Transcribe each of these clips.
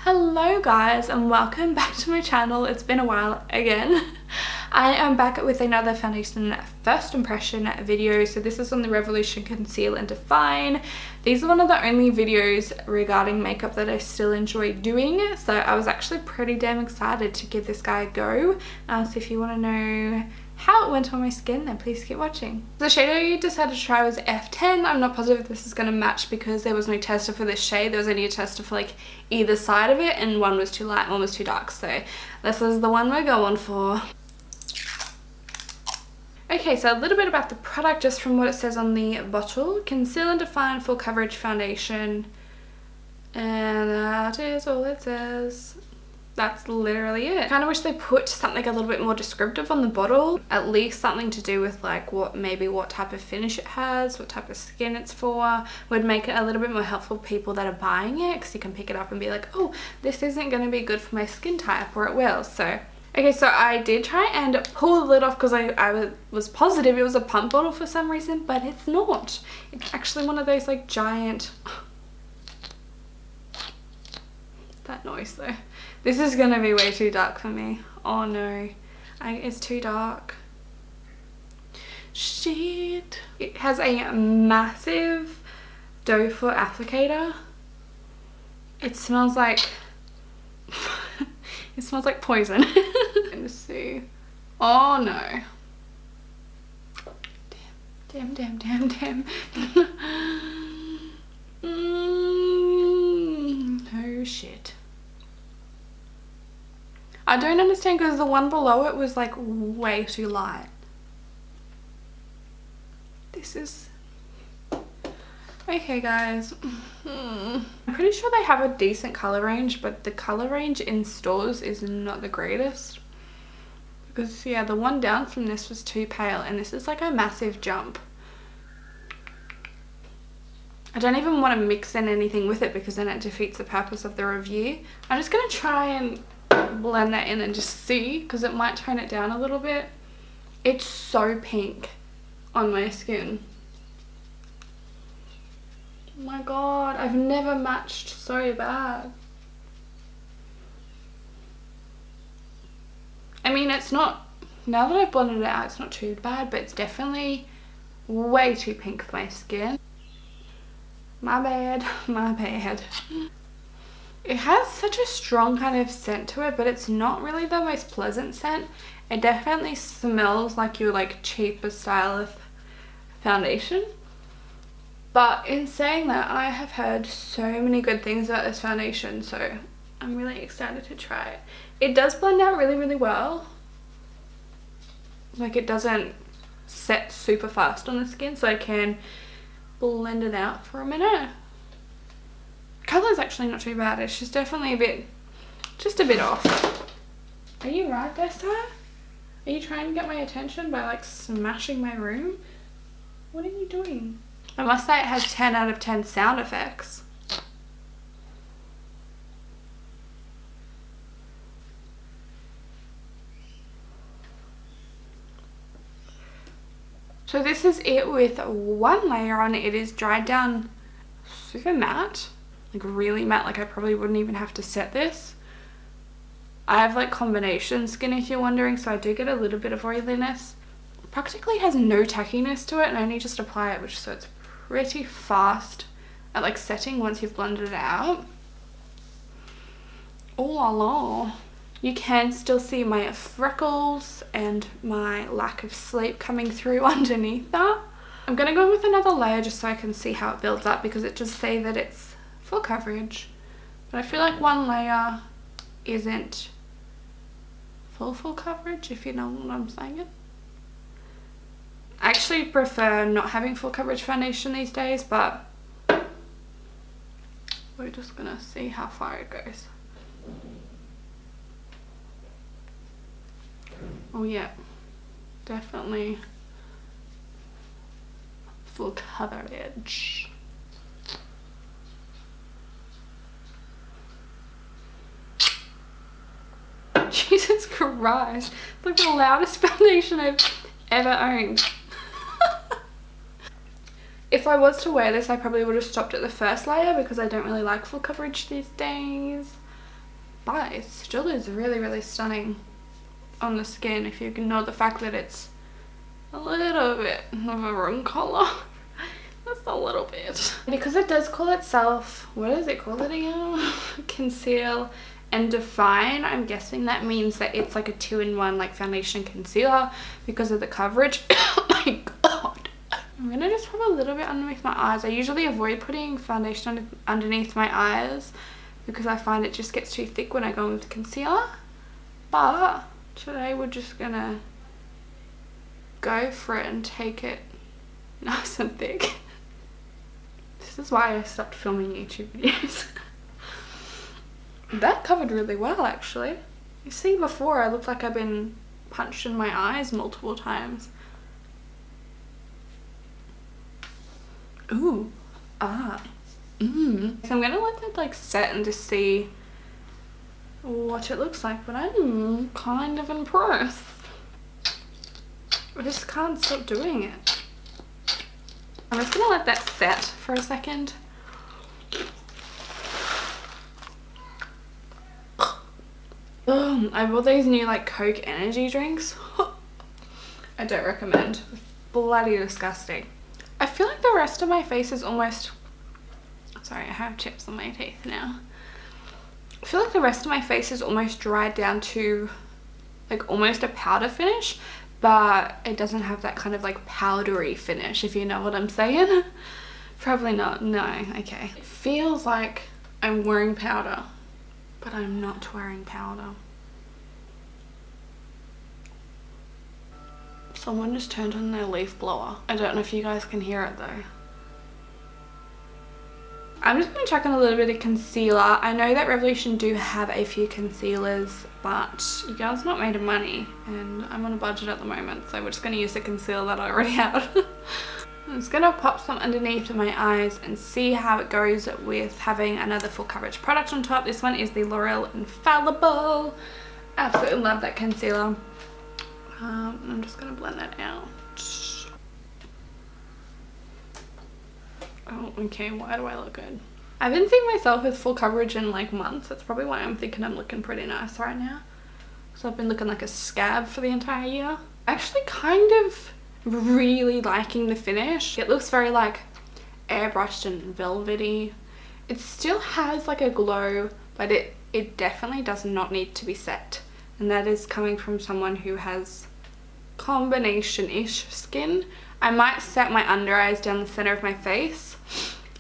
Hello guys and welcome back to my channel. It's been a while again. I am back with another foundation first impression video. So this is on the Revolution Conceal and Define. These are one of the only videos regarding makeup that I still enjoy doing. So I was actually pretty damn excited to give this guy a go. So if you want to know how it went on my skin, then please keep watching. The shade I decided to try was F10. I'm not positive if this is going to match because there was no tester for this shade. There was only a tester for like either side of it, and one was too light and one was too dark. So this is the one we're going for. Okay, so a little bit about the product just from what it says on the bottle. Conceal and Define Full Coverage Foundation. And that is all it says. That's literally it. I kind of wish they put something a little bit more descriptive on the bottle. At least something to do with like what type of finish it has, what type of skin it's for. Would make it a little bit more helpful for people that are buying it, because you can pick it up and be like, oh, this isn't going to be good for my skin type, or it will. So okay, so I did try and pull the lid off because I was positive it was a pump bottle for some reason, but it's not. It's actually one of those like giant... that noise though. This is gonna be way too dark for me. Oh no, it's too dark. Shit. It has a massive doe foot applicator. It smells like it smells like poison. Let's see. Oh no. Damn. Oh shit. I don't understand because the one below it was like way too light. This is... okay guys. I'm pretty sure they have a decent color range, but the color range in stores is not the greatest. Because yeah, the one down from this was too pale, and this is like a massive jump. I don't even want to mix in anything with it because then it defeats the purpose of the review. I'm just going to try and blend that in and just see, because it might tone it down a little bit. It's so pink on my skin. Oh my god, I've never matched so bad. I mean, it's not, now that I've blended it out, it's not too bad, but it's definitely way too pink for my skin. My bad, my bad. It has such a strong kind of scent to it, but it's not really the most pleasant scent. It definitely smells like your like cheaper style of foundation. But in saying that, I have heard so many good things about this foundation, so I'm really excited to try it. It does blend out really well. Like, it doesn't set super fast on the skin, so I can blend it out for a minute. Colour is actually not too bad. It's just definitely just a bit off. Are you right, Jess? Are you trying to get my attention by like smashing my room? What are you doing? I must say it has 10 out of 10 sound effects. So this is it with one layer on. It is dried down super matte. Like really matte, like I probably wouldn't even have to set this. I have like combination skin if you're wondering, so I do get a little bit of oiliness. It practically has no tackiness to it, and I only just apply it, so it's pretty fast at like setting once you've blended it out. Oh la la. You can still see my freckles and my lack of sleep coming through underneath that. I'm gonna go with another layer just so I can see how it builds up, because it does say that it's full coverage, but I feel like one layer isn't full coverage, if you know what I'm saying. I actually prefer not having full coverage foundation these days, but we're just gonna see how far it goes. Oh yeah, definitely full coverage. Jesus Christ, it's like the loudest foundation I've ever owned. If I was to wear this, I probably would have stopped at the first layer because I don't really like full coverage these days. but it still is really, really stunning on the skin if you ignore the fact that it's a little bit of a wrong colour. Just a little bit. Because it does call itself, what does it call it again? Conceal and define. I'm guessing that means that it's like a 2-in-1 like foundation concealer because of the coverage. Oh my god. I'm gonna just put a little bit underneath my eyes. I usually avoid putting foundation underneath my eyes because I find it just gets too thick when I go with concealer. But today we're just gonna go for it and take it nice and thick. This is why I stopped filming YouTube videos. That covered really well actually. You see, before I looked like I've been punched in my eyes multiple times. Ooh. Ah. So I'm gonna let that like set and just see what it looks like, but I'm kind of impressed. I just can't stop doing it. I'm just gonna let that set for a second. I bought these new like Coke energy drinks. I don't recommend. It's bloody disgusting. I feel like the rest of my face is almost, sorry, I have chips on my teeth now. I feel like the rest of my face is almost dried down to like almost a powder finish, but it doesn't have that kind of like powdery finish, if you know what I'm saying. Probably not. No. Okay. It feels like I'm wearing powder, but I'm not wearing powder. Someone just turned on their leaf blower. I don't know if you guys can hear it though. I'm just going to chuck on a little bit of concealer. I know that Revolution do have a few concealers, but you guys not made of money and I'm on a budget at the moment, so we're just going to use the concealer that I already have. I'm just going to pop some underneath my eyes and see how it goes with having another full coverage product on top. This one is the L'Oreal Infallible. Absolutely love that concealer. I'm just going to blend that out. Oh, okay, why do I look good? I haven't seen myself with full coverage in like months. That's probably why I'm thinking I'm looking pretty nice right now. So I've been looking like a scab for the entire year. Actually kind of really liking the finish. It looks very like airbrushed and velvety. It still has like a glow, but it definitely does not need to be set. And that is coming from someone who has combination-ish skin. I might set my under eyes down the center of my face,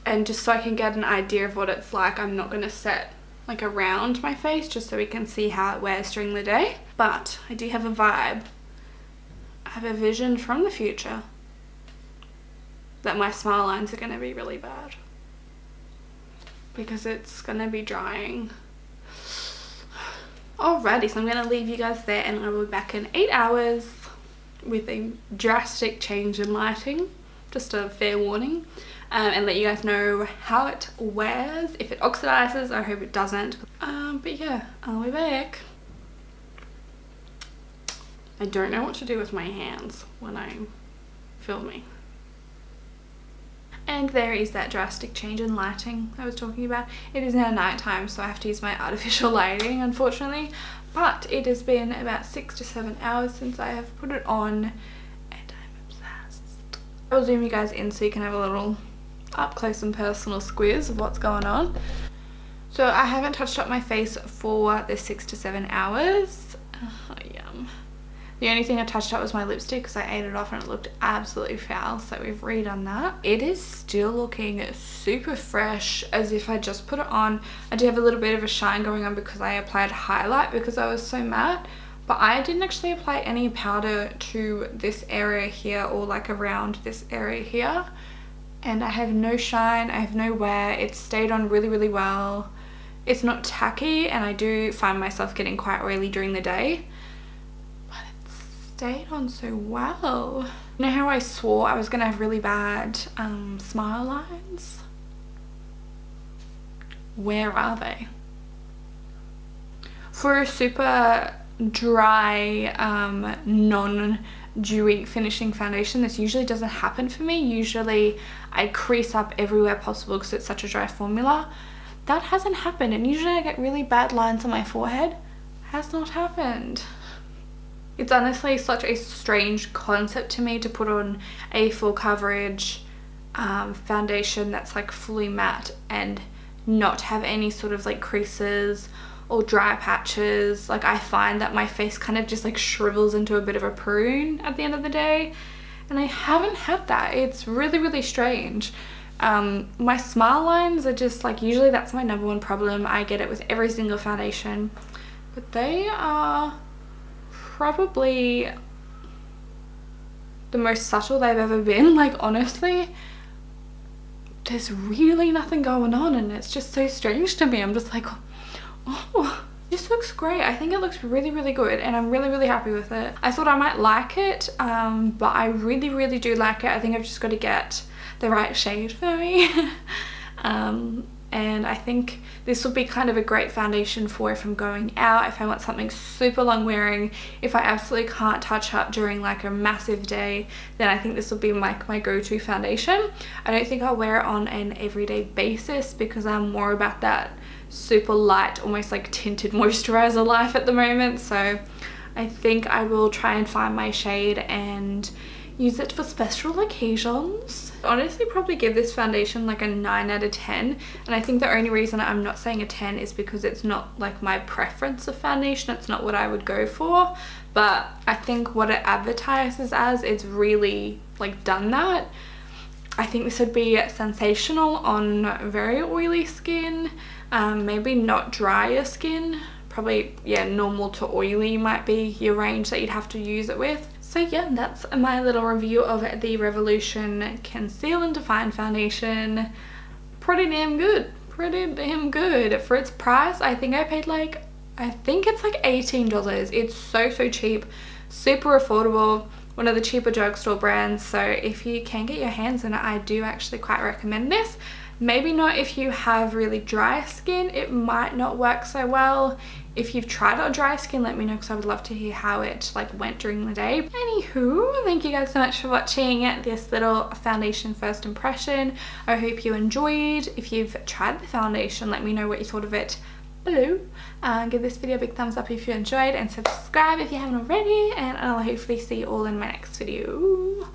and just so I can get an idea of what it's like, I'm not going to set like around my face just so we can see how it wears during the day. But I do have a vibe. I have a vision from the future that my smile lines are going to be really bad because it's going to be drying. Alrighty, so I'm going to leave you guys there and I will be back in 8 hours with a drastic change in lighting, just a fair warning, and let you guys know how it wears. If it oxidizes, I hope it doesn't. But yeah, I'll be back. I don't know what to do with my hands when I'm filming. And there is that drastic change in lighting I was talking about. It is now nighttime, so I have to use my artificial lighting, unfortunately. But it has been about 6 to 7 hours since I have put it on, and I'm obsessed. I'll zoom you guys in so you can have a little up close and personal squiz of what's going on. So I haven't touched up my face for the 6 to 7 hours. Oh, yum. The only thing I touched up was my lipstick because I ate it off and it looked absolutely foul, so we've redone that. It is still looking super fresh, as if I just put it on. I do have a little bit of a shine going on because I applied highlight because I was so matte, but I didn't actually apply any powder to this area here or like around this area here, and I have no shine, I have no wear. It stayed on really, really well. It's not tacky, and I do find myself getting quite oily during the day. Stayed on so well. You know how I swore I was gonna have really bad smile lines? Where are they? For a super dry non-dewy finishing foundation, this usually doesn't happen for me. Usually I crease up everywhere possible because it's such a dry formula, that hasn't happened, and usually I get really bad lines on my forehead. Has not happened. It's honestly such a strange concept to me to put on a full coverage foundation that's like fully matte and not have any sort of like creases or dry patches. Like, I find that my face kind of just like shrivels into a bit of a prune at the end of the day, and I haven't had that. It's really, really strange. My smile lines are just like, usually that's my #1 problem. I get it with every single foundation, but they are probably the most subtle they've ever been. Like, honestly, there's really nothing going on, and it's just so strange to me. I'm just like, oh, this looks great. I think it looks really, really good, and I'm really, really happy with it. I thought I might like it, but I really, really do like it. I think I've just got to get the right shade for me. And I think this will be kind of a great foundation for if I'm going out, if I want something super long wearing, if I absolutely can't touch up during like a massive day, then I think this will be my go-to foundation. I don't think I'll wear it on an everyday basis because I'm more about that super light, almost like tinted moisturizer life at the moment. So I think I will try and find my shade and use it for special occasions. Honestly, probably give this foundation like a 9 out of 10, and I think the only reason I'm not saying a 10 is because it's not like my preference of foundation. It's not what I would go for, but I think what it advertises as, it's really like done that. I think this would be sensational on very oily skin, maybe not drier skin. Probably, yeah, normal to oily might be your range that you'd have to use it with. So yeah, that's my little review of the Revolution Conceal and Define Foundation. Pretty damn good. Pretty damn good. For its price, I think I paid like, I think it's like $18. It's so, so cheap. Super affordable. One of the cheaper drugstore brands. So if you can get your hands on it, I do actually quite recommend this. Maybe not if you have really dry skin. It might not work so well. If you've tried it on dry skin, let me know, because I would love to hear how it like went during the day. Anywho, thank you guys so much for watching this little foundation first impression. I hope you enjoyed. If you've tried the foundation, let me know what you thought of it below. Give this video a big thumbs up if you enjoyed, and subscribe if you haven't already, and I'll hopefully see you all in my next video.